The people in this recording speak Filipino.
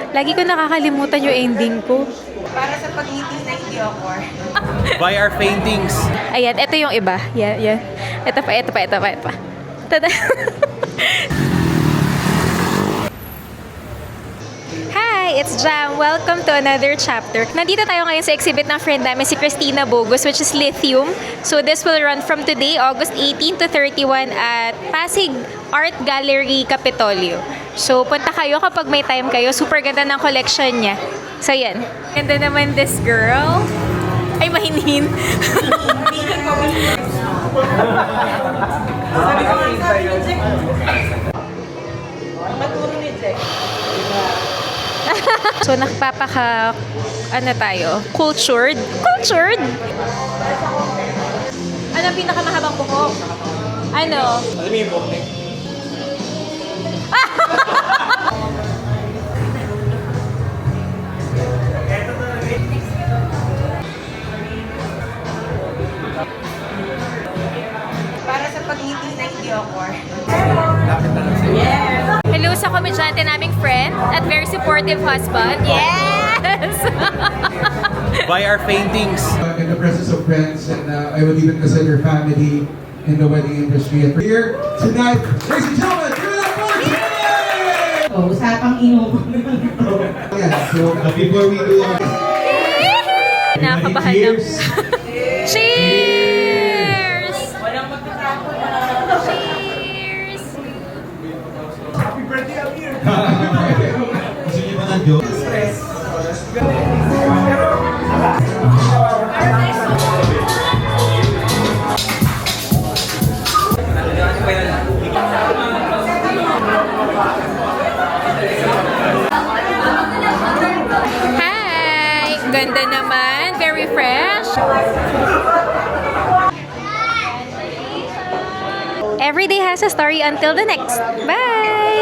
Lagi ko nakakalimutan yung ending ko. Para sa pag-ngiti na hindi awkward. Buy our paintings. Ayan, ito yung iba. Yan, yan. Ito pa, ito pa, ito pa, ito pa. Tada! Hi, it's Jam. Welcome to another chapter. Nandito tayo ngayon sa exhibit ng friend namin, si Christina Bogos, which is Lithium. So this will run from today, August 18 to 31 at Pasig Art Gallery, Capitolio. So punta kayo kapag may time kayo. Super ganda ng collection niya. So yan. Ganda naman this girl. Ay, mahinin. Sabi ko nga sa akin, Jack. Maturo ni Jack. So nakapapaka, ano tayo? Cultured? Cultured? Ano ang pinakamahabang buhok? Ano? Alam mo yung buhok? Para sa pag-ngiti na hindi awkward. Hello sa komedyante naming friend at very supportive husband. Yes! Buy our paintings. In the presence of friends, and I would even consider family in the wedding industry. And we're here tonight, ladies and gentlemen, give it up for Jay! Oh, usapang inom. Yeah, so before we do all this, Nakakabahan na. cheers! Cheers! Walang magtatapon na. Cheers! Gusto niyo ba ng joke? Hi! Ganda naman. Very fresh. Every day has a story until the next. Bye!